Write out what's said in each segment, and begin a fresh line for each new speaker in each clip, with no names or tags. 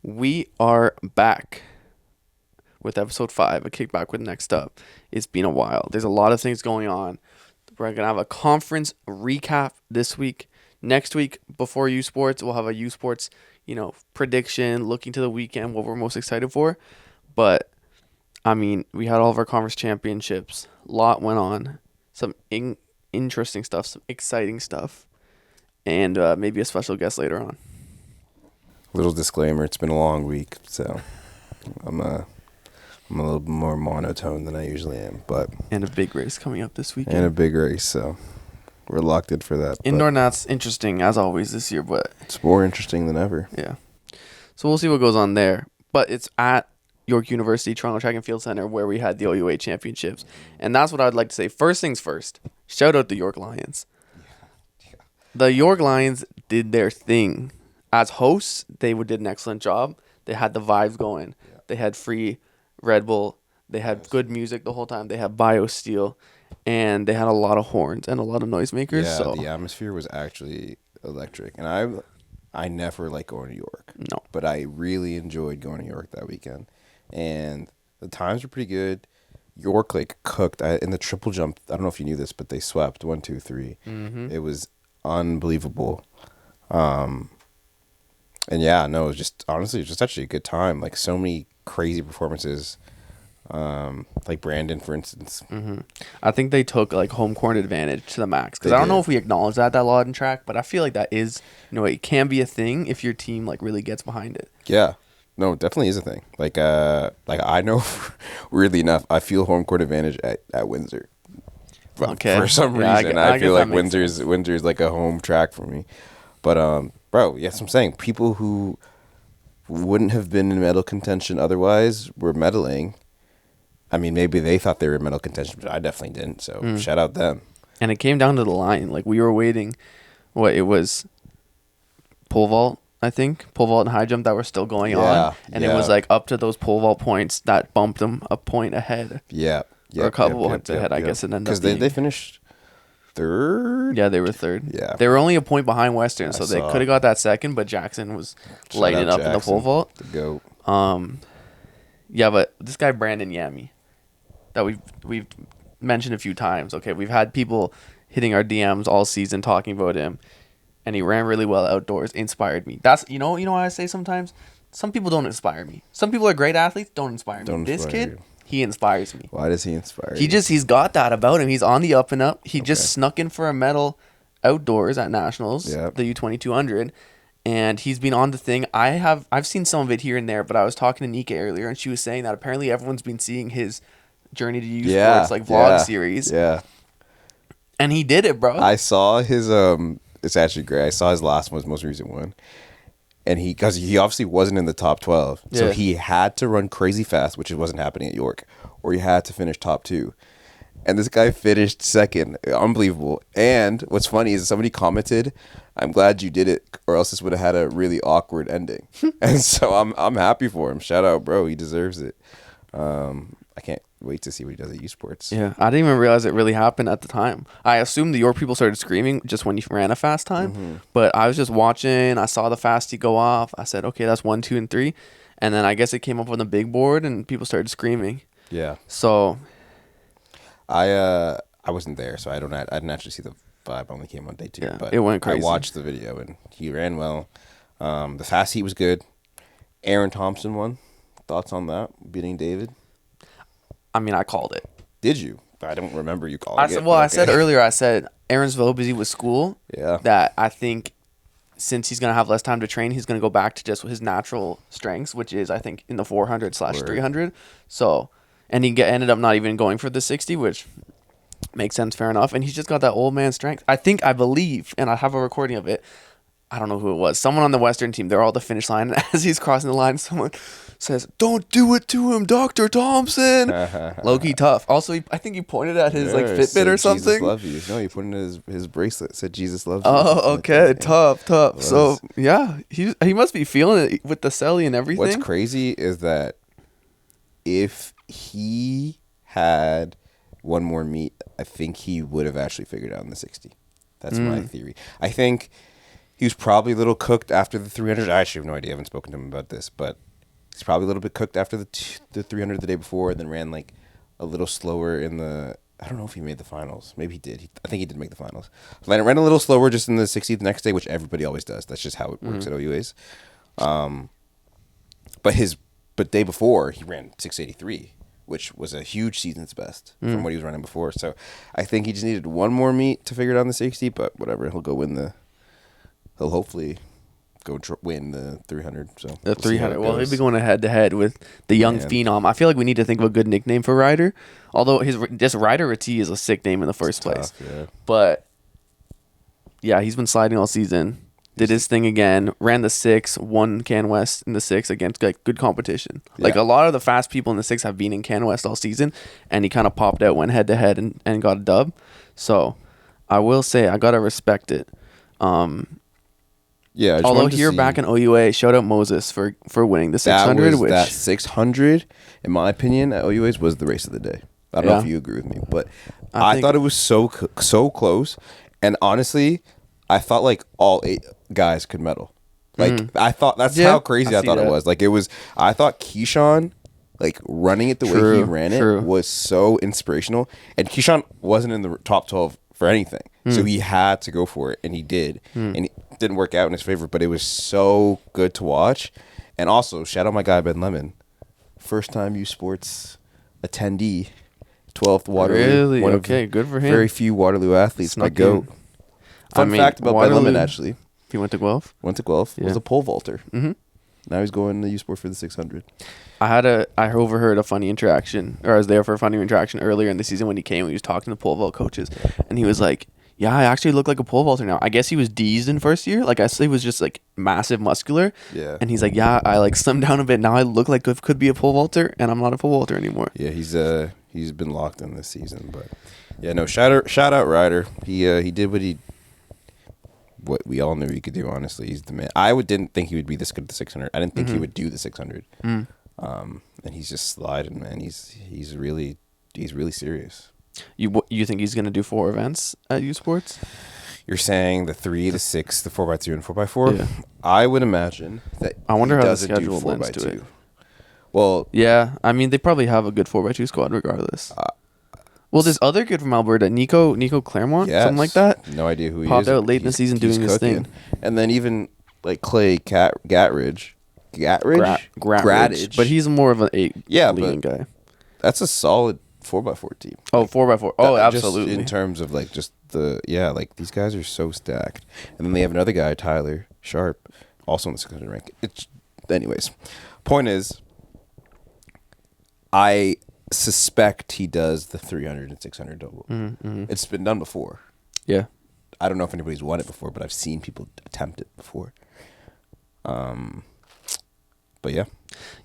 We are back with episode 5, a kickback with Next Up. It's been a while. There's a lot of things going on. We're going to have a conference recap this week. Next week, before USPORTS, we'll have a USPORTS, prediction, looking to the weekend, what we're most excited for. But, we had all of our conference championships. A lot went on. Some interesting stuff, some exciting stuff. And maybe a special guest later on.
Little disclaimer, it's been a long week, so I'm a little bit more monotone than I usually am.
And a big race coming up this weekend.
And a big race, so we're locked in for that.
Indoor Nat's interesting, as always, this year, but
it's more interesting than ever.
Yeah. So we'll see what goes on there. But it's at York University, Toronto Track and Field Center, where we had the OUA championships. And that's what I'd like to say. First things first, shout out the York Lions. Yeah. The York Lions did their thing. As hosts, they did an excellent job. They had the vibes going. Yeah. They had free Red Bull. They had good music the whole time. They had BioSteel. And they had a lot of horns and a lot of noisemakers.
Yeah,
so
the atmosphere was actually electric. And I never like going to York.
No.
But I really enjoyed going to York that weekend. And the times were pretty good. York, cooked. In the triple jump, I don't know if you knew this, but they swept 1, 2, 3.
Mm-hmm.
It was unbelievable. And yeah, no, it was just, honestly, it was just actually a good time. So many crazy performances. Like Brandon, for instance.
Mm-hmm. I think they took home court advantage to the max. Because I don't know if we acknowledge that lot in track, but I feel like that is, it can be a thing if your team really gets behind it.
Yeah. No, it definitely is a thing. I know, weirdly enough, I feel home court advantage at Windsor.
Okay.
For some reason, I feel like Windsor's like a home track for me. But bro, yes, I'm saying people who wouldn't have been in medal contention otherwise were medaling. I mean, maybe they thought they were in medal contention, but I definitely didn't. So shout out them.
And it came down to the line. We were waiting. It was pole vault, I think. Pole vault and high jump that were still going on. And it was up to those pole vault points that bumped them a point ahead.
Yeah.
Or a couple points ahead, I guess it ended up being.
Because they finished third?
Yeah, they were third.
Yeah.
They were only a point behind Western, so they could have got that second, but Jackson was lighting up in the pole vault.
The GOAT.
Yeah, but this guy Brandon Yami, that we've mentioned a few times. Okay, we've had people hitting our DMs all season talking about him, and he ran really well outdoors. Inspired me. That's you know what I say sometimes. Some people don't inspire me. Some people are great athletes, don't inspire me. This kid, he inspires me.
Why does he inspire you?
He's got that about him. He's on the up and up. He just snuck in for a medal outdoors at Nationals, the U2200. And he's been on the thing. I've seen some of it here and there, but I was talking to Nika earlier, and she was saying that apparently everyone's been seeing his journey to USPORTS vlog series.
Yeah.
And he did it, bro.
I saw his it's actually great. I saw his last one, his most recent one. And because he obviously wasn't in the top 12. So he had to run crazy fast, which wasn't happening at York, or he had to finish top 2. And this guy finished second. Unbelievable. And what's funny is somebody commented, "I'm glad you did it, or else this would have had a really awkward ending." And so I'm happy for him. Shout out, bro. He deserves it. I can't wait to see what he does at USPORTS.
Yeah, I didn't even realize it really happened at the time. I assumed the York people started screaming just when he ran a fast time. But I was just watching. I saw the fasty go off. I said, okay, that's 1, 2, and 3. And then I guess it came up on the big board, and people started screaming.
Yeah.
So
I wasn't there, so I didn't actually see the vibe. I only came on day 2.
Yeah,
but
it went crazy.
I watched the video, and he ran well. The fast heat was good. Aaron Thompson won. Thoughts on that, beating David?
I called it.
Did you? I don't remember you calling it.
I said earlier, Aaron's so busy with school that I think since he's going to have less time to train, he's going to go back to just his natural strengths, which is, I think, in the 400/300. So, and he ended up not even going for the 60, which makes sense, fair enough. And he's just got that old man strength. I believe, and I have a recording of it, I don't know who it was. Someone on the Western team, they're all at the finish line. And as he's crossing the line, someone says, "Don't do it to him, Dr. Thompson." Low-key tough. Also, I think he pointed at his Fitbit or something.
Jesus love you. No, he pointed at his bracelet. Said Jesus loves you.
Oh, okay. Tough. So, yeah, he must be feeling it with the celly and everything.
What's crazy is that if he had one more meet, I think he would have actually figured out in the 60. That's my theory. I think he was probably a little cooked after the 300. I actually have no idea. I haven't spoken to him about this, but he's probably a little bit cooked after the 300 the day before, and then ran like a little slower in the. I don't know if he made the finals. Maybe he did. I think he did make the finals. Ran a little slower just in the 60th the next day, which everybody always does. That's just how it works at OUAs. But day before he ran 683, which was a huge season's best from what he was running before. So I think he just needed one more meet to figure it out in the 60. But whatever, he'll hopefully win the 300. So
the 300. Well, he'll be going head to head with the young phenom. I feel like we need to think of a good nickname for Ryder. Although this Ryder Rati is a sick name in the first place. Yeah. But yeah, he's been sliding all season. Did his thing again. Ran the 6. Won CanWest in the 6 against like good competition. Yeah. Like a lot of the fast people in the 6 have been in CanWest all season, and he kind of popped out, went head to head, and got a dub. So I will say I gotta respect it.
Yeah.
Although here back in OUA, shout out Moses for winning the 600.
That 600, in my opinion, at OUA's was the race of the day. I don't know if you agree with me, but I thought it was so close. And honestly, I thought like all 8 guys could medal. Like I thought that's how crazy I thought it was. Like it was. I thought Keyshawn, like running it the way he ran it, was so inspirational. And Keyshawn wasn't in the top 12 for anything, so he had to go for it, and he did. And it didn't work out in his favor, but it was so good to watch. And also, shout out my guy Ben Lemon, first time USPORTS attendee. 12th Waterloo.
Really? Okay, good for him.
Very few Waterloo athletes. My GOAT. Fun fact about Ben Lemon, actually.
He went to Guelph?
Went to Guelph. Was a pole vaulter. Mm-hmm. Now he's going to USPORT for the 600.
I overheard a funny interaction, or I was there for a funny interaction earlier in the season when he came. He was talking to pole vault coaches, and he was like, yeah, I actually look like a pole vaulter now. I guess he was D's in first year. Like, I say he was just, like, massive muscular. Yeah. And he's like, yeah, I, like, slimmed down a bit. Now I look like I could be a pole vaulter, and I'm not a pole vaulter anymore.
Yeah, he's been locked in this season. But, yeah, no, shout out Ryder. He did what we all knew he could do, honestly. He's the man. Didn't think he would be this good at the 600. I didn't think he would do the 600. And he's just sliding, man. He's really serious.
You think he's going to do 4 events at USPORTS?
You're saying the 3, the 6, the 4x2, and 4x4? Yeah. I would imagine that
I wonder how the schedule lends to it.
Well,
yeah. I mean, they probably have a good 4x2 squad regardless. Well, there's other kid from Alberta, Nico Claremont, something like that.
No idea who he is.
Popped out late in the season doing his thing.
And then even like Clay Gatridge.
Gratridge. But he's more of an 8 leading guy.
That's a solid 4x4 team.
Oh, 4x4. Oh, absolutely.
In terms of like just like these guys are so stacked. And then they have another guy, Tyler Sharp, also in the 600 rank. Anyways, point is, I suspect he does the 300 and 600 double. Mm-hmm. It's been done before.
Yeah.
I don't know if anybody's won it before, but I've seen people attempt it before. But yeah.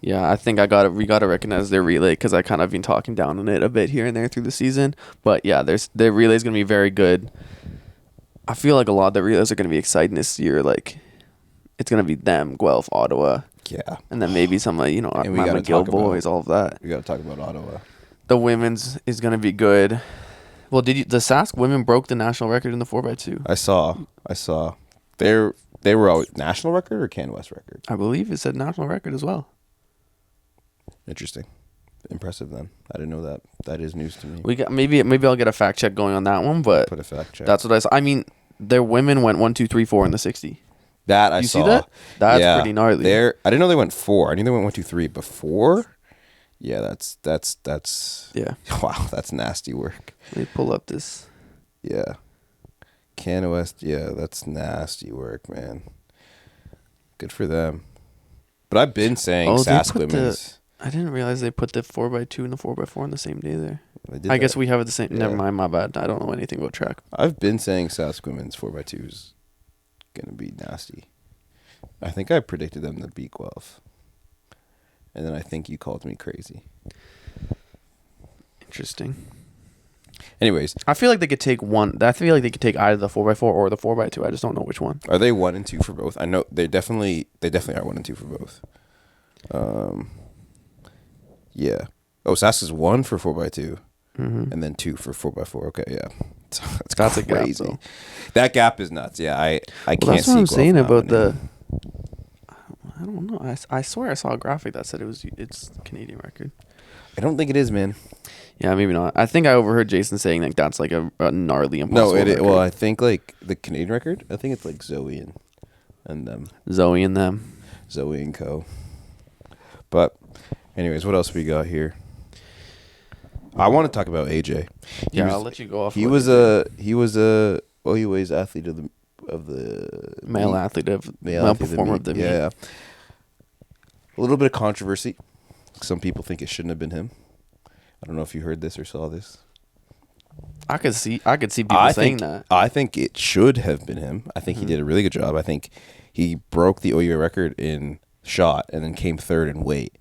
Yeah, I think we gotta recognize their relay because I kind of been talking down on it a bit here and there through the season. But yeah, their relay is gonna be very good. I feel like a lot of the relays are gonna be exciting this year. Like, it's gonna be them, Guelph, Ottawa.
Yeah.
And then maybe some my McGill boys, all of that.
We gotta talk about Ottawa.
The women's is gonna be good. Well, the Sask women broke the national record in the 4x2?
I saw. They were a national record or CanWest record?
I believe it said national record as well.
Interesting. Impressive then. I didn't know that. That is news to me.
Maybe I'll get a fact check going on that one, but
put a fact check.
That's what I saw. I mean, their women went 1, 2, 3, 4 in the 60.
That I saw.
You see that? That's pretty gnarly.
I didn't know they went 4. I knew they went 1, 2, 3 before. Yeah, that's
yeah.
Wow, that's nasty work.
Let me pull up this.
Yeah. CanWest, yeah, that's nasty work, man. Good for them. But I've been saying Sask women's.
I didn't realize they put the 4x2 and the 4x4 on the same day there. I guess we have it the same. Yeah. Never mind, my bad. I don't know anything about track.
I've been saying Sask women's 4x2 is going to be nasty. I think I predicted them to beat Guelph. And then I think you called me crazy.
Interesting.
Anyways,
I feel like they could take one. I feel like they could take either the 4x4 or the 4x2. I just don't know which one.
Are they 1 and 2 for both? I know they definitely are 1 and 2 for both. Yeah. Oh, Sask is 1 for 4x2, and then 2 for 4x4. Okay, yeah, that's
That's
crazy.
A gap, though.
That gap is nuts. Yeah, I can't see.
That's what I'm saying about
winning.
I don't know. I swear I saw a graphic that said it's Canadian record.
I don't think it is, man.
Yeah, maybe not. I think I overheard Jason saying like that's like a gnarly impossible.
No, well, I think like the Canadian record. I think it's like Zoe and them.
Zoe and them.
Zoe and Co. But, anyways, what else we got here? I want to talk about AJ.
I'll let you go off.
He was a OUA's athlete of the
male athlete of male performer of the meet.
Yeah. A little bit of controversy. Some people think it shouldn't have been him. I don't know if you heard this or saw this.
I could see people saying that.
I think it should have been him. I think he did a really good job. I think he broke the OUA record in shot and then came third in weight.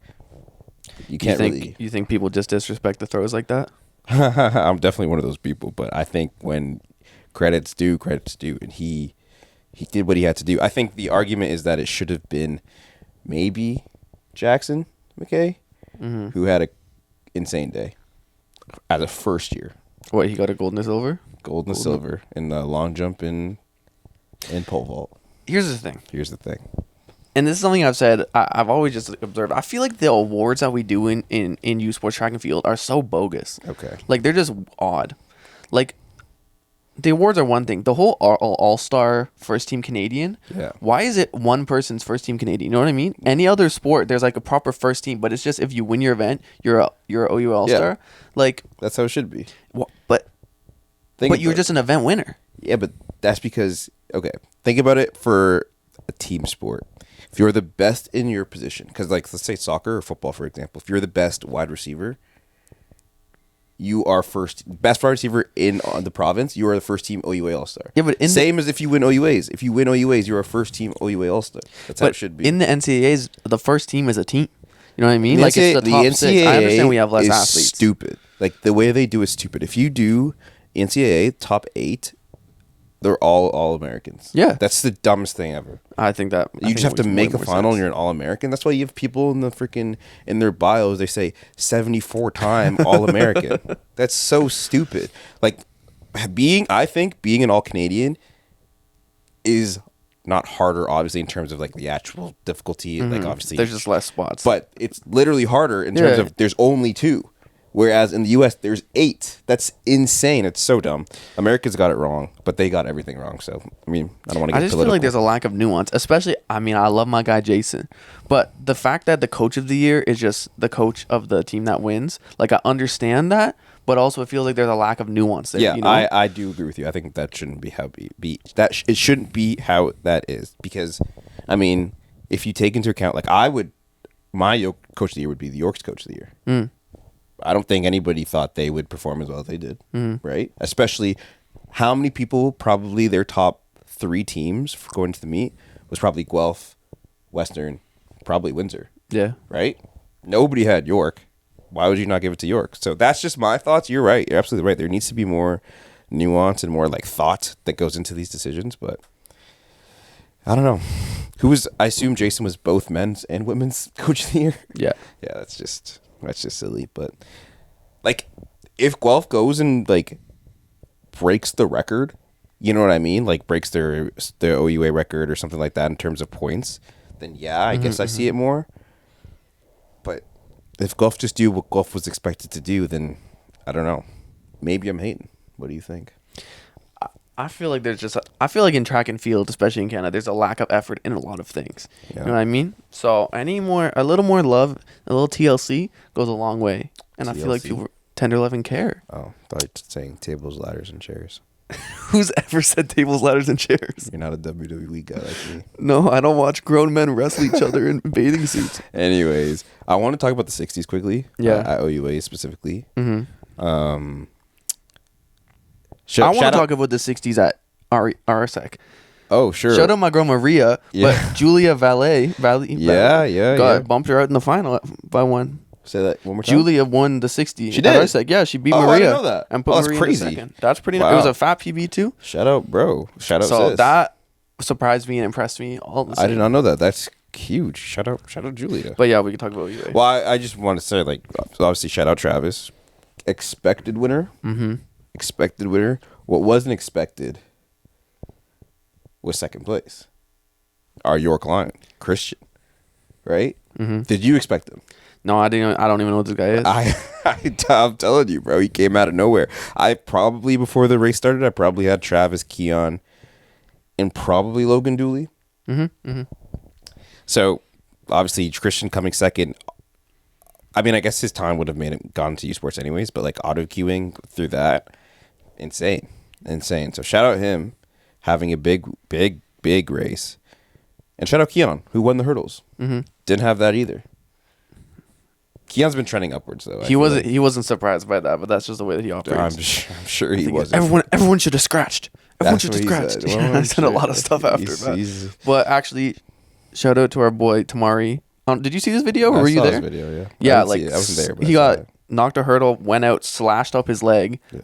You
think people just disrespect the throws like that?
I'm definitely one of those people, but I think when credit's due, and he did what he had to do. I think the argument is that it should have been maybe Jackson McKay, who had an insane day as a first year.
What, he got a gold and a silver?
Gold and silver in the long jump and pole vault.
Here's the thing.
And
this is something I've said. I've always just observed. I feel like the awards that we do in U Sports track and field are so bogus.
Okay.
Like, they're just odd. Like, the awards are one thing. The whole all-star first-team Canadian, why is it one person's first-team Canadian? You know what I mean? Any other sport, there's, like, a proper first team, but it's just if you win your event, you're a OU all-star. Yeah. Like,
that's how it should be.
But you're just an event winner.
Yeah, but that's because, okay, think about it for a team sport. If you're the best in your position, because, like, let's say soccer or football, for example, if you're the best wide receiver, you are best wide receiver in the province. You are the first team OUA All Star.
Yeah, but
same as if you win OUAs. If you win OUAs, you're a first team OUA All Star. That's how it should be.
In the NCAAs, the first team is a team. You know what I mean? Like, it's the top six. I understand we have less athletes.
Stupid. Like, the way they do is stupid. If you do NCAA top 8, they're all Americans.
Yeah,
that's the dumbest thing ever.
I think
you just have to make a final and you're an All American. That's why you have people in their bios, they say 74-time All American. That's so stupid. Like, I think being an All Canadian is not harder, obviously, in terms of like the actual difficulty. Like, obviously
there's just less spots,
but it's literally harder in terms of there's only 2. Whereas in the U.S., there's 8. That's insane. It's so dumb. America's got it wrong, but they got everything wrong. So, I mean, I don't want to get political.
I just feel like there's a lack of nuance, especially, I mean, I love my guy Jason, but the fact that the coach of the year is just the coach of the team that wins, like, I understand that, but also it feels like there's a lack of nuance there.
Yeah,
you know?
I do agree with you. I think that shouldn't be how it shouldn't be how that is, because, I mean, if you take into account, like, my coach of the year would be the York's coach of the year. I don't think anybody thought they would perform as well as they did, right? Especially how many people, probably their top 3 teams going to the meet was probably Guelph, Western, probably Windsor.
Yeah.
Right? Nobody had York. Why would you not give it to York? So that's just my thoughts. You're right. You're absolutely right. There needs to be more nuance and more like thought that goes into these decisions, but I don't know. I assume Jason was both men's and women's coach of the year.
Yeah.
Yeah, that's just silly. But like, if Guelph goes and like breaks the record, you know what I mean? Like, breaks their OUA record or something like that in terms of points, then yeah, I guess I see it more. But if Guelph just do what Guelph was expected to do, then I don't know. Maybe I'm hating. What do you think?
I feel like in track and field, especially in Canada, there's a lack of effort in a lot of things. Yeah. You know what I mean? So a little more love, a little TLC goes a long way. And TLC? I feel like people tend to love and care.
Oh, I thought you were saying tables, ladders, and chairs.
Who's ever said tables, ladders, and chairs?
You're not a WWE guy like me.
No, I don't watch grown men wrestle each other in bathing suits.
Anyways, I want to talk about the 60s quickly.
Yeah.
At OUA specifically.
I want to talk about the 60s at RSEQ.
Oh, sure.
Shout out my girl Maria, but Julia Valle bumped her out in the final by one.
Say that one more time.
Julia won the 60.
She did?
RSEQ. Yeah, she beat Maria.
I didn't know that.
And put Maria
crazy.
in the second. That's pretty nice.
Wow.
It was a fat PB too.
Shout out, bro. Shout out,
so
sis.
That surprised me and impressed me all the same.
I did not know that. That's huge. Shout out Julia.
But yeah, we can talk about UA.
Well, I just want to say, like, obviously, shout out Travis. Expected winner. Expected winner. What wasn't expected was second place. Our York Lion, Christian, right? Mm-hmm. Did you expect him?
No, I didn't. I don't even know what this guy is.
I'm telling you, bro. He came out of nowhere. Before the race started, I probably had Travis, Keon, and probably Logan Dooley. Mm-hmm. Mm-hmm. So, obviously, Christian coming second. I mean, I guess his time would have made him gone to USports anyways, but like auto queuing through that, insane. So shout out him having a big race, and shout out Keon who won the hurdles. Mm-hmm. Didn't have that either. Keon's been trending upwards though.
He wasn't surprised by that, but that's just the way that he operates.
I'm sure he wasn't.
Everyone should have scratched. Everyone should have scratched. Well, I said a lot of stuff after that. But actually, shout out to our boy Tamari. Did you see this video? Or were you there? I saw this video, yeah. Yeah, I wasn't there. But he got knocked a hurdle, went out, slashed up his leg. Yeah.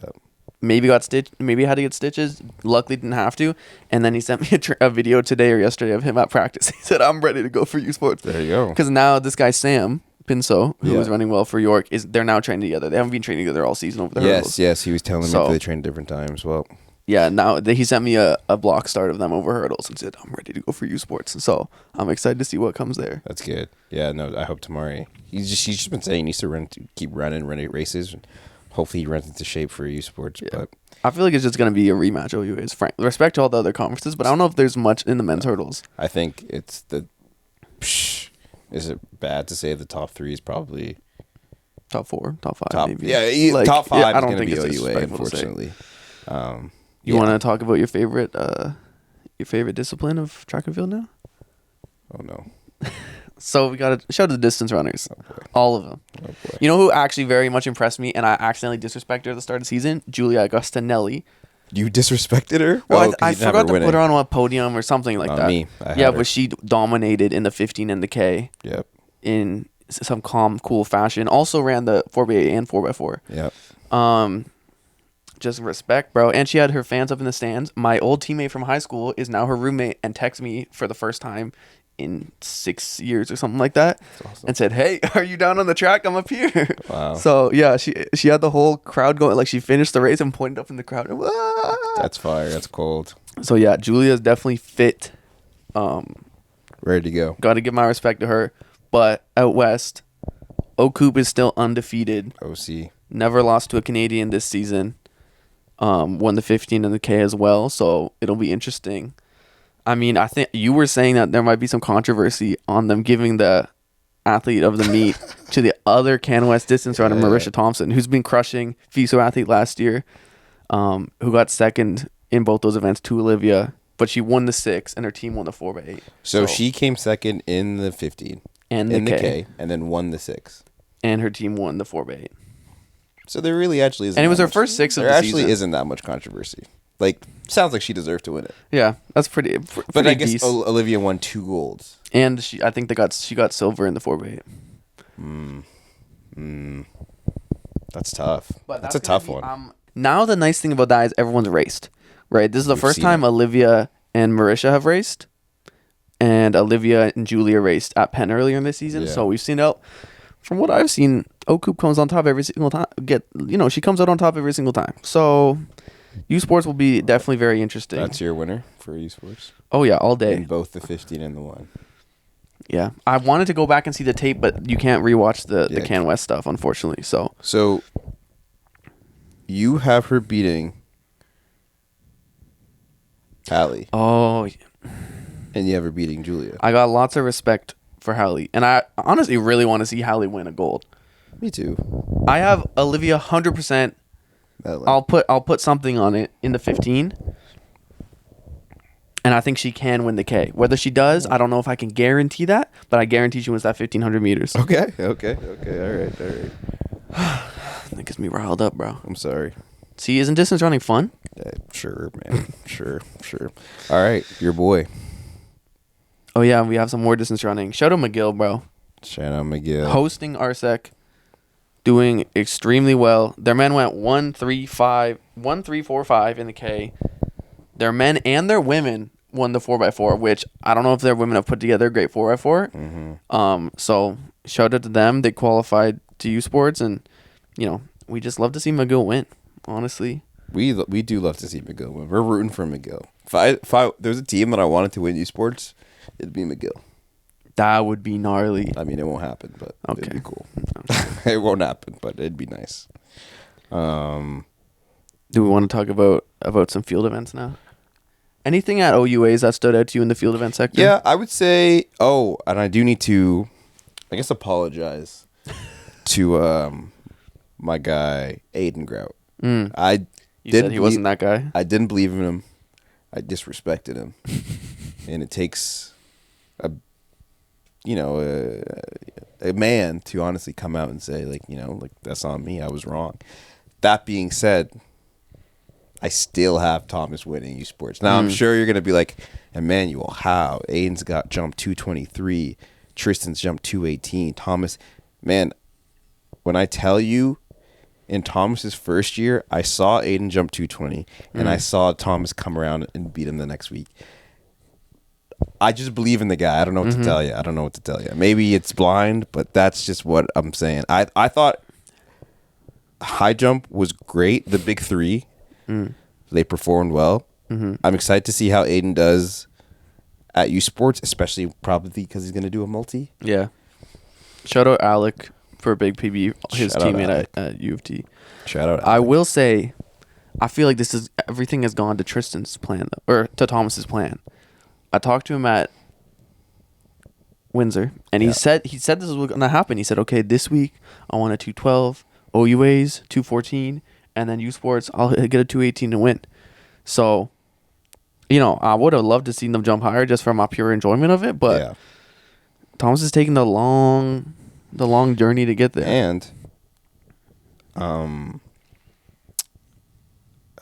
Maybe got stitched. Maybe had to get stitches. Luckily, didn't have to. And then he sent me a video today or yesterday of him at practice. He said, "I'm ready to go for USports."
There you go.
Because now this guy Sam Pinso, who was running well for York, they're now training together. They haven't been training together all season over the hurdles.
Yes. He was telling me they trained different times. Well.
Yeah, now he sent me a block start of them over hurdles and said, "I'm ready to go for USports." So I'm excited to see what comes there.
That's good. Yeah, no, I hope Tamari. He's just been saying he needs to keep running races. And hopefully he runs into shape for USports. Yeah. But
I feel like it's just going to be a rematch of OUA's. Frank, respect to all the other conferences, but I don't know if there's much in the men's hurdles.
I think it's is it bad to say the top three is probably
top 4, top 5, maybe?
Yeah, top 5 I don't think it's OUA, unfortunately.
You want to talk about your favorite discipline of track and field now?
Oh, no.
So we got to shout out to the distance runners. All of them. Oh, boy. You know who actually very much impressed me and I accidentally disrespected her at the start of the season? Julia Agostinelli.
You disrespected her?
Well, I forgot to put her on a podium or something like that.
Me.
But she dominated in the 15 and the K.
Yep.
In some calm, cool fashion. Also ran the 4x8 and 4x4.
Yep.
Just respect, bro. And she had her fans up in the stands. My old teammate from high school is now her roommate and texted me for the first time in 6 years or something like that. Awesome. And said, "Hey, are you down on the track? I'm up here."
Wow.
So yeah, she had the whole crowd going, like she finished the race and pointed up in the crowd. And,
that's fire. That's cold.
So yeah, Julia's definitely fit.
Ready to go.
Got to give my respect to her. But out west, O'Coop is still undefeated.
OC.
Never lost to a Canadian this season. Won the 15 and the K as well, so it'll be interesting. I mean, I think you were saying that there might be some controversy on them giving the athlete of the meet to the other CanWest distance runner, Marisha Thompson, who's been crushing FISO athlete last year, who got second in both those events to Olivia, but she won the 6 and her team won the 4x8.
So she came second in the 15
and the K,
and then won the 6.
And her team won the 4x8.
So there really actually isn't.
And it was her first 6 of the season.
There actually isn't that much controversy. Like, sounds like she deserved to win it.
Yeah, that's pretty.
But I guess Olivia won 2 golds,
and I think she got silver in the 4x8.
That's tough. But that's a tough one.
Now the nice thing about that is everyone's raced, right? This is the first time Olivia and Marisha have raced, and Olivia and Julia raced at Penn earlier in the season. Yeah. So we've seen out. From what I've seen, O'Coop comes on top every single time. She comes out on top every single time. So, USports will be definitely very interesting.
That's your winner for USports?
Oh, yeah, all day.
In both the 15 and the 1.
Yeah. I wanted to go back and see the tape, but you can't rewatch the CanWest stuff, unfortunately.
So, you have her beating Hallie.
Oh.
And you have her beating Julia.
I got lots of respect for Hallie, and I honestly really want to see Hallie win a gold.
Me too.
I have Olivia 100%. I'll put something on it in the 15, and I think she can win the K. Whether she does, I don't know if I can guarantee that, but I guarantee she wins that 1500 meters.
Okay. All right.
That gets me riled up, bro.
I'm sorry.
See, isn't distance running fun?
Sure, man. Sure. All right, your boy.
Oh, yeah, we have some more distance running. Shout out McGill, bro.
Shout out McGill.
Hosting RSEQ. Doing extremely well. Their men went 1-3-4-5 in the K. Their men and their women won the 4x4, which I don't know if their women have put together a great 4x4. Mm-hmm. So shout out to them. They qualified to USports, and we just love to see McGill win, honestly.
We do love to see McGill win. We're rooting for McGill. If there's a team that I wanted to win USPORTS, it'd be McGill.
That would be gnarly.
I mean, it won't happen, but it'd be cool. It won't happen, but it'd be nice.
Do we want to talk about some field events now? Anything at OUAs that stood out to you in the field event sector?
Yeah, I would say. Oh, and I do need to, I guess, apologize to my guy Aiden Grout.
You said he wasn't that guy?
I didn't believe in him. I disrespected him. And it takes a man to honestly come out and say, like, that's on me. I was wrong. That being said, I still have Thomas winning USPORTS. Now, I'm sure you're going to be like, Emmanuel, how? Aiden's got jumped 223. Tristan's jumped 218. Thomas, man, when I tell you, in Thomas's first year, I saw Aiden jump 220, and I saw Thomas come around and beat him the next week. I just believe in the guy. I don't know what to tell you. I don't know what to tell you. Maybe it's blind, but that's just what I'm saying. I thought high jump was great. The big three, they performed well. I'm excited to see how Aiden does at USPORTS, especially probably because he's going to do a multi.
Yeah. Shout out Alec for a big PB, his teammate at U of T.
Shout out Alec.
I will say, I feel like everything has gone to Tristan's plan, or to Thomas's plan. I talked to him at Windsor, and he said this was going to happen. He said, okay, this week I want a 212, OUAs 214, and then USPORTS I'll get a 218 to win. So, I would have loved to see them jump higher just for my pure enjoyment of it, but Thomas is taking the long journey to get there.
And I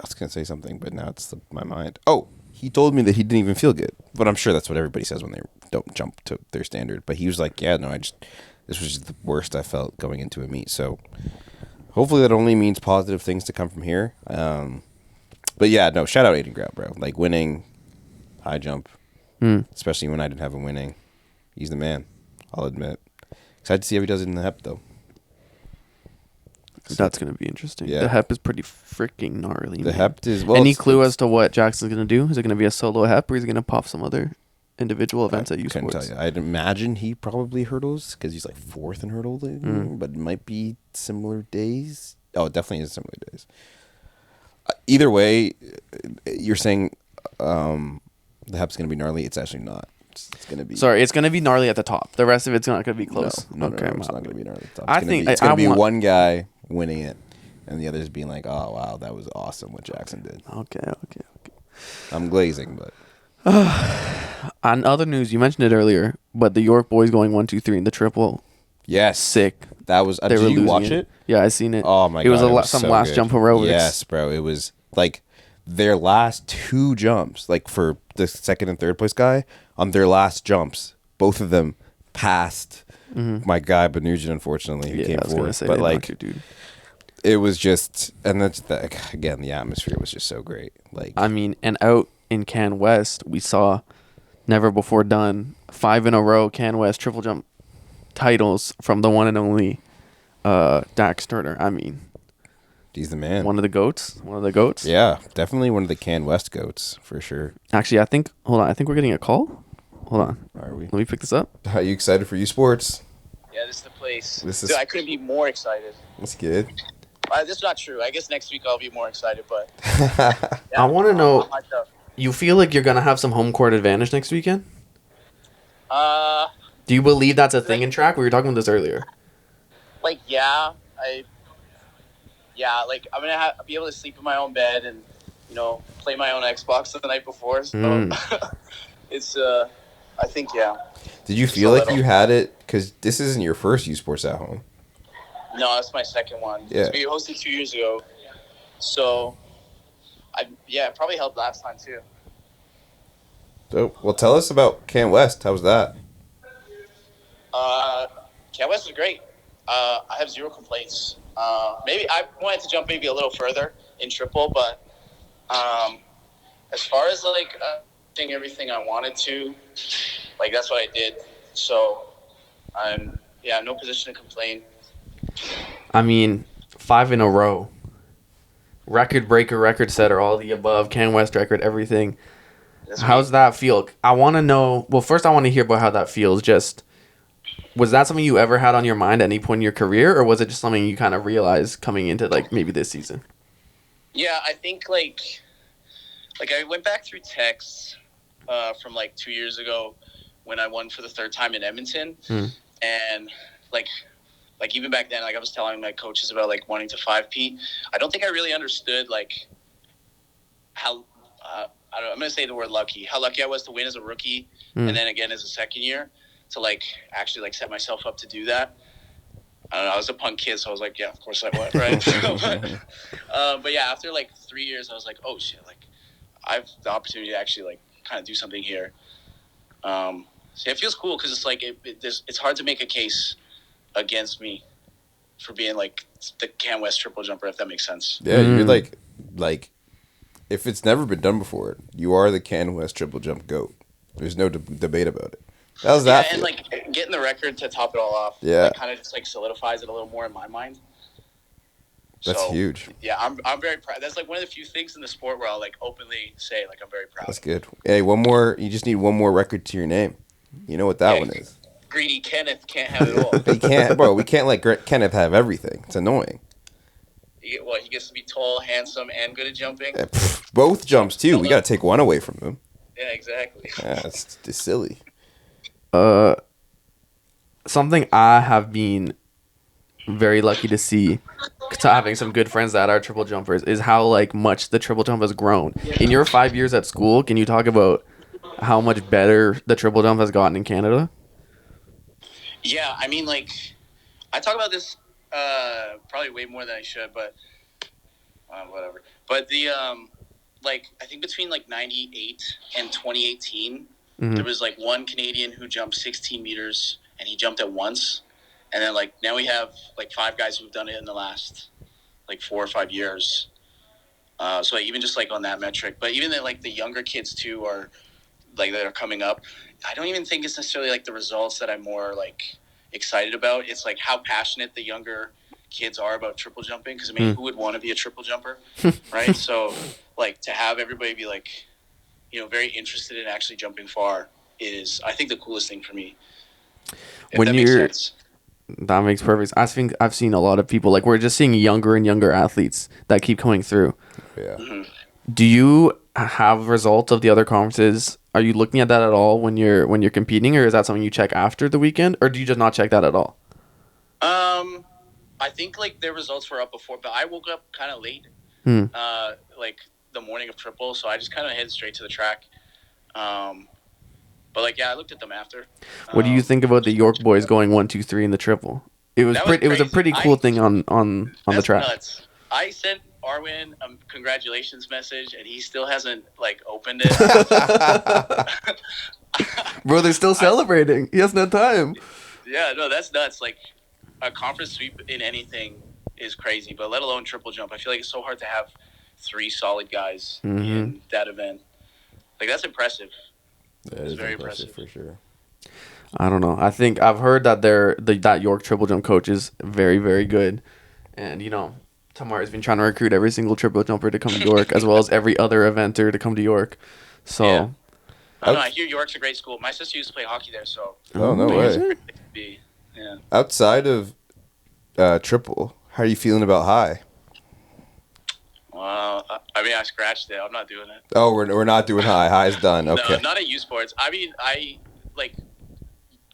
was going to say something, but now it's my mind. Oh, he told me that he didn't even feel good. But I'm sure that's what everybody says when they don't jump to their standard. But he was like, yeah, no, this was just the worst I felt going into a meet. So hopefully that only means positive things to come from here. But yeah, no, shout out Aiden Grout, bro. Like, winning high jump, especially when I didn't have him winning. He's the man, I'll admit. Excited to see how he does it in the HEP, though.
That's going to be interesting.
Yeah.
The HEP is pretty freaking gnarly.
The HEP is...
Well, any clue as to what Jackson's going to do? Is it going to be a solo HEP, or is he going to pop some other individual events at USPORTS?
I couldn't tell you. I'd imagine he probably hurdles, because he's like fourth in hurtling, but it might be similar days. Oh, it definitely is similar days. Either way, you're saying the HEP's going to be gnarly. It's actually not. It's going to be...
Sorry, it's going to be gnarly at the top. The rest of it's not going to be close.
No, it's not going to be gnarly at the top.
It's
going to be one guy winning it, and the others being like, oh, wow, that was awesome what Jackson did.
Okay.
I'm glazing, but...
On other news, you mentioned it earlier, but the York boys going 1, 2, 3 in the triple.
Yes.
Sick.
That was... did you watch it?
Yeah, I seen it.
Oh, my God.
It was some last jump heroics.
Yes, bro. It was like their last two jumps, like for the second and third place guy, on their last jumps, both of them passed my guy Banujan, unfortunately, who came fourth. But like, it was just, and that's again, the atmosphere was just so great. Like,
I mean, and out in CanWest, we saw never before done 5 in a row CanWest triple jump titles from the one and only Dax Turner. I mean,
he's the man.
One of the goats.
Yeah, definitely one of the CanWest goats for sure.
Actually, I think we're getting a call. Hold on.
Are we?
Let me pick this up.
Are you excited for USPORTS?
Yeah, this is the place. Dude, I couldn't be more excited.
That's good.
That's not true. I guess next week I'll be more excited, but...
I want to know, you feel like you're going to have some home court advantage next weekend? Do you believe that's a thing in track? We were talking about this earlier.
Like, I'm gonna be able to sleep in my own bed and, play my own Xbox the night before. So it's, I think, yeah.
Did you feel like you had it? Because this isn't your first USPORTS at home.
No, that's my second one.
Yeah.
We hosted 2 years ago. So, it probably helped last time too.
So, well, tell us about CanWest. How was that?
CanWest was great. I have zero complaints. Maybe I wanted to jump maybe a little further in triple, but as far as doing everything I wanted to, that's what I did. So I'm no position to complain.
I mean, 5 in a row. record breaker, record setter, all the above, CanWest record, everything. How's that feel? I want to know. Well, first I want to hear about how that feels. Just, was that something you ever had on your mind at any point in your career, or was it just something you kind of realized coming into like maybe this season?
Yeah, I think like I went back through texts from like 2 years ago when I won for the third time in Edmonton, and like even back then, like I was telling my coaches about like wanting to 5P. I don't think I really understood like how I don't know, I'm gonna say the word lucky. How lucky I was to win as a rookie, and then again as a second year to like actually like set myself up to do that. I don't know. I was a punk kid, so I was like, yeah, of course I would, right? But yeah, after like 3 years, I was like, oh shit, like I have the opportunity to actually like kind of do something here. So it feels cool because it's like it's hard to make a case against me for being like the CanWest triple jumper, if that makes sense.
Yeah, you're like if it's never been done before, you are the CanWest triple jump GOAT. There's no debate about it. How's that feel?
And like getting the record to top it all off, like, kind of just like solidifies it a little more in my mind.
That's huge.
Yeah, I'm very proud. That's like one of the few things in the sport where I'll like openly say like I'm very proud.
That's good. Hey, one more. You just need one more record to your name. You know what that one is?
Greedy Kenneth can't have it all.
He can't, bro. We can't let Kenneth have everything. It's annoying.
He gets to be tall, handsome, and good at jumping?
Yeah, both jumps, too. We got to take one away from him.
Yeah, exactly.
Yeah, it's silly.
Something I have been very lucky to see, having some good friends that are triple jumpers, is how like much the triple jump has grown. In your 5 years at school, can you talk about how much better the triple jump has gotten in Canada?
Yeah, I mean, like, I talk about this probably way more than I should, but whatever. But the like, I think between like 98 and 2018, there was like one Canadian who jumped 16 meters, and he jumped it once. And then like now we have like 5 guys who've done it in the last like 4 or 5 years. So like, even just like on that metric, but even then like the younger kids too are like that are coming up. I don't even think it's necessarily like the results that I'm more like excited about. It's like how passionate the younger kids are about triple jumping. Because I mean, who would want to be a triple jumper, right? So like to have everybody be like, you know, very interested in actually jumping far is, I think, the coolest thing for me. If that makes sense.
That makes perfect. I think I've seen a lot of people, like, we're just seeing younger and younger athletes that keep coming through.
Yeah.
Do you have results of the other conferences? Are you looking at that at all when you're competing, or is that something you check after the weekend, or do you just not check that at all?
I think like their results were up before, but I woke up kind of late, like the morning of triple, so I just kind of headed straight to the track. But like, yeah, I looked at them after.
What do you think about the York boys going 1, 2, 3 in the triple? It was a pretty cool thing on the track.
Nuts. I sent Arwin a congratulations message, and he still hasn't like opened it.
Bro, they're still celebrating. He hasn't had time.
Yeah, no, that's nuts. Like a conference sweep in anything is crazy, but let alone triple jump. I feel like it's so hard to have 3 solid guys in that event. Like that's impressive.
That is very impressive for sure.
I don't know. I think I've heard that that York triple jump coach is very, very good, and you know, Tamar's been trying to recruit every single triple jumper to come to York, as well as every other eventer to come to York. So,
yeah. I hear York's a great school. My sister used to play hockey there, so.
Oh, no way.
Yeah.
Outside of triple, how are you feeling about high?
Well, I mean, I scratched it. I'm not doing it.
Oh, we're not doing high. High's done. Okay.
No, not at USPORTS. I mean,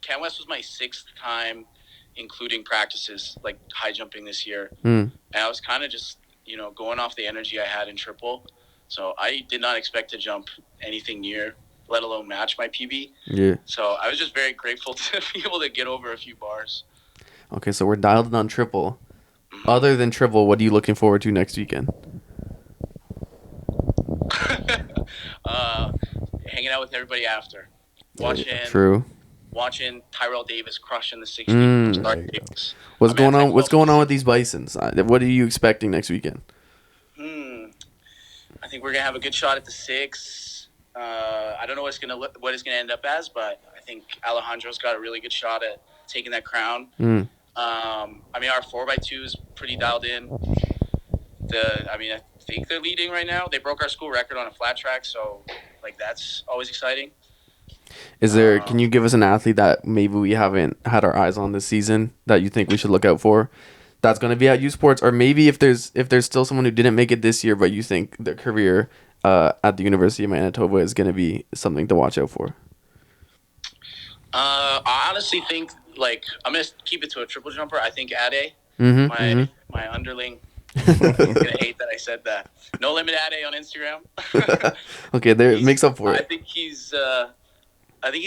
CanWest was my 6th time, including practices, like high jumping this year. And I was kind of just, you know, going off the energy I had in triple. So I did not expect to jump anything near, let alone match my PB.
Yeah.
So I was just very grateful to be able to get over a few bars.
Okay, so we're dialed in on triple. Other than triple, what are you looking forward to next weekend?
Hanging out with everybody after. Watching Tyrell Davis crushing the 60.
What's going on? What's going on with these Bisons? What are you expecting next weekend?
I think we're gonna have a good shot at the 6. I don't know what it's gonna end up as, but I think Alejandro's got a really good shot at taking that crown. I mean, our 4x2 is pretty dialed in. think they're leading right now. They broke our school record on a flat track, so like that's always exciting.
Is there? Can you give us an athlete that maybe we haven't had our eyes on this season that you think we should look out for? That's going to be at USPORTS, or maybe if there's still someone who didn't make it this year, but you think their career at the University of Manitoba is going to be something to watch out for.
I honestly think like I'm gonna keep it to a triple jumper. I think Ade, my underling, is gonna hate that I said that. No limit Ade on Instagram.
Okay, there makes up for it.
I think he's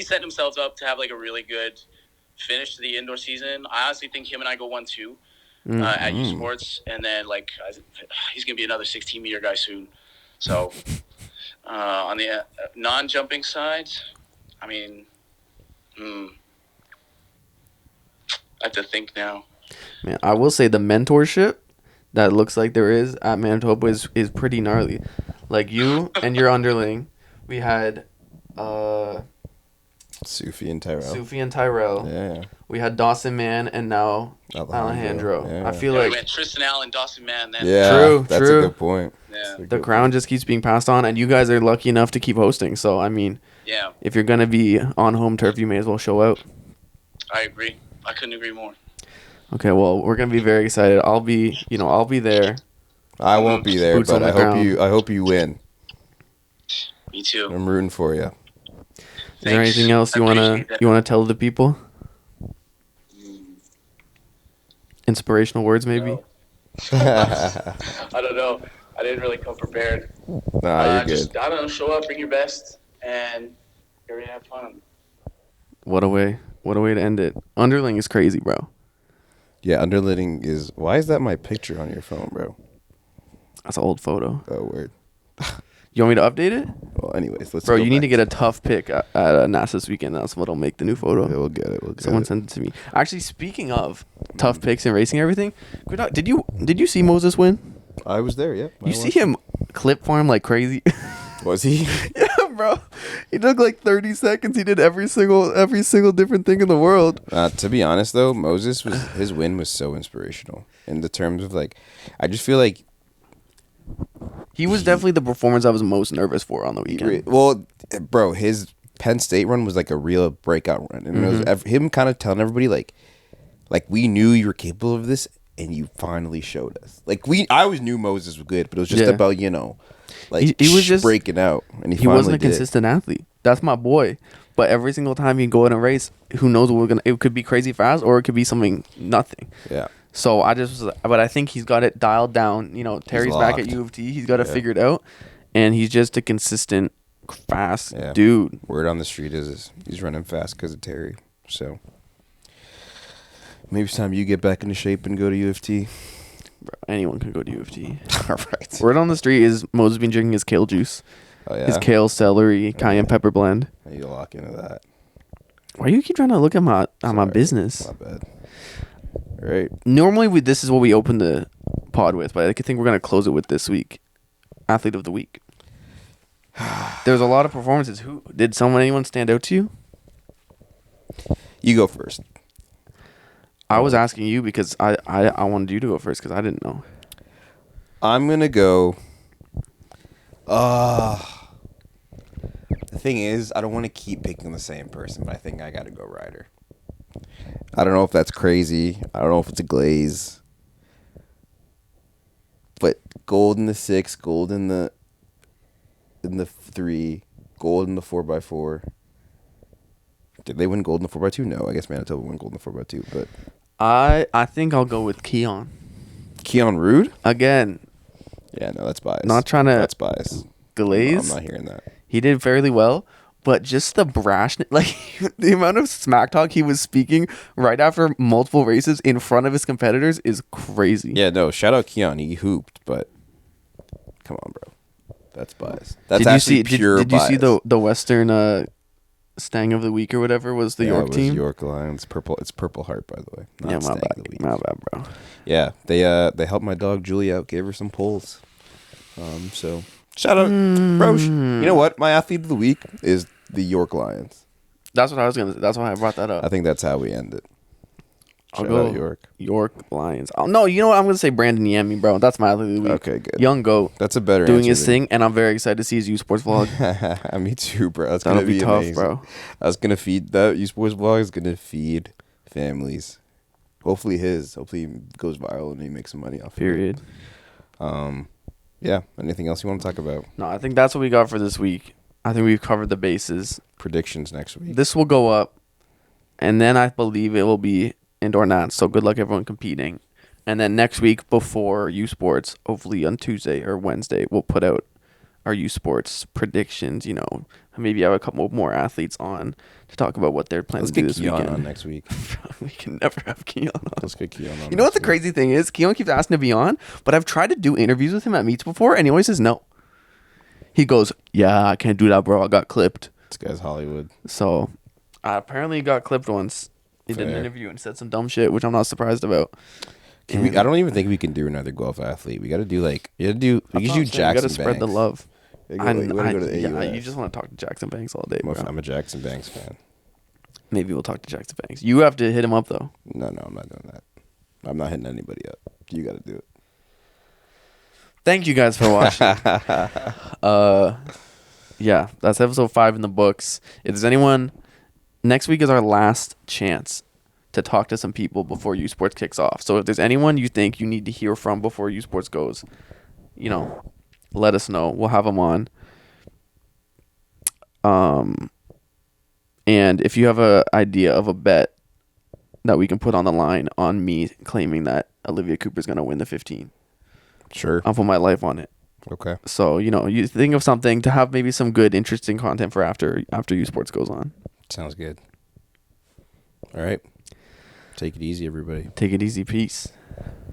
setting himself up to have like a really good finish to the indoor season. I honestly think him and I go 1-2 at USPORTS, and then like he's gonna be another 16-meter guy soon. So on the non-jumping side, I mean. I have to think now.
Man, I will say the mentorship that looks like there is at Manitoba is pretty gnarly. Like you and your underling, we had
Sufi and Tyrell. Yeah.
We had Dawson Mann and now Alejandro.
Yeah.
I feel
we
like
went Tristan Allen, Dawson Mann. Then.
Yeah,
true.
That's a good point.
Yeah.
The crown just keeps being passed on, and you guys are lucky enough to keep hosting. So I mean,
yeah.
If you're gonna be on home turf, you may as well show out.
I agree. I couldn't agree more.
Okay, well, we're gonna be very excited. I'll be there.
I won't be there,
Boots
but
on the ground.
I hope you win.
Me too.
I'm rooting for you.
Is there anything else you wanna tell the people? Inspirational words, maybe.
No. I don't know. I didn't really come prepared.
Nah, you're good.
Just, I don't know. Show up, bring your best, and you're gonna have fun.
What a way to end it. Underling is crazy, bro.
Yeah, underling is. Why is that my picture on your phone, bro?
That's an old photo.
Oh, weird.
You want me to update it?
Well, anyways, let's.
Bro, you need to get a tough pick at NASA this weekend. That's what'll make the new photo.
Yeah, we'll get it.
Someone sent it to me. Actually, speaking of tough picks and racing and everything, did you see Moses win?
I was there. Yeah.
You see him clip farm like crazy.
Was he?
Yeah, bro. He took like 30 seconds. He did every single different thing in the world.
To be honest, though, his win was so inspirational in the terms of like, I just feel like
he was definitely the performance I was most nervous for on the weekend.
Well, bro, his Penn State run was like a real breakout run, and it was him kind of telling everybody like we knew you were capable of this, and you finally showed us. Like I always knew Moses was good, but it was just about like he was just breaking out, and he
wasn't a consistent athlete. That's my boy. But every single time you go in a race, who knows what it could be crazy fast, or it could be something nothing.
Yeah.
So but I think he's got it dialed down. Terry's back at U of T. He's got it figured out, and he's just a consistent, fast dude.
Word on the street is he's running fast because of Terry. So maybe it's time you get back into shape and go to U of T.
Bro, anyone can go to U of T.
All right.
Word on the street is Moses been drinking his kale juice.
Oh yeah.
His kale, celery, cayenne pepper blend.
I need to lock into that.
Why do you keep trying to look at my business?
My bad. All right.
Normally, this is what we open the pod with, but I think we're going to close it with this week. Athlete of the week. There's a lot of performances. Anyone stand out to you?
You go first.
I was asking you because I wanted you to go first because I didn't know.
I'm going to go. The thing is, I don't want to keep picking the same person, but I think I got to go Ryder. I don't know if that's crazy. I don't know if it's a glaze. But gold in the 6, gold in the 3, gold in the 4x4. Did they win gold in the 4x2? No, I guess Manitoba won gold in the 4x2. But
I think I'll go with Keon.
Keon Rude?
Again.
Yeah, no, that's bias.
Not trying to...
That's bias.
Glaze?
I'm not hearing that.
He did fairly well, but just the brashness, like the amount of smack talk he was speaking right after multiple races in front of his competitors is crazy.
Yeah, no, shout out Keon. He hooped, but come on, bro. That's bias. That's actually pure bias.
Did you see the Western Stang of the Week or whatever was the York team?
York Lions. Purple. It's Purple Heart, by the way.
Not my bad. My bad, bro.
Yeah, they helped my dog Julie out, gave her some pulls. So shout out, bro. You know what? My athlete of the week is the York Lions.
That's what I was gonna. That's why I brought that up.
I think that's how we end it. Shout out York.
York Lions. Oh, no, you know what? I'm going to say Brandon Yemi, bro. That's my athlete of the week.
Okay, good.
Young GOAT.
That's a better
doing
answer
his thing, and I'm very excited to see his USPORTS vlog.
Me too, bro. That's
That'll
going to be
tough,
amazing.
bro.
That's going to feed, that USPORTS vlog is going to feed families. Hopefully he goes viral and he makes some money off
Period.
of it. Yeah. Anything else you want to talk about?
No, I think that's what we got for this week. I think we've covered the bases.
Predictions next week.
This will go up, and then I believe it will be indoor nats. So good luck everyone competing. And then next week before USports, hopefully on Tuesday or Wednesday, we'll put out our USports predictions. You know, maybe have a couple more athletes on to talk about what they're planning to do this weekend.
On next week.
We can never have Keon on.
Let's get Keon on.
You know what the crazy thing is? Keon keeps asking to be on, but I've tried to do interviews with him at meets before, and he always says no. He goes, "Yeah, I can't do that, bro. I got clipped."
This guy's Hollywood.
So, apparently he got clipped once. He did an
Fair.
interview and said some dumb shit, which I'm not surprised about.
I don't even think we can do another golf athlete. We got to do we could do Jackson
You got to
Banks.
spread the love.
We gotta go to the AUS.
You just want to talk to Jackson Banks all day, bro.
I'm a Jackson Banks fan.
Maybe we'll talk to Jackson Banks. You have to hit him up, though.
No, I'm not doing that. I'm not hitting anybody up. You got to do it.
Thank you guys for watching. Yeah, that's episode 5 in the books. If there's anyone, next week is our last chance to talk to some people before USports kicks off. So if there's anyone you think you need to hear from before USports goes, you know, let us know. We'll have them on. And if you have an idea of a bet that we can put on the line on me claiming that Olivia Cooper's going to win the 15,
Sure.
I'll put my life on it.
Okay.
So, you know, you think of something to have maybe some good, interesting content for after USports goes on.
Sounds good. All right. Take it easy, everybody.
Take it easy. Peace.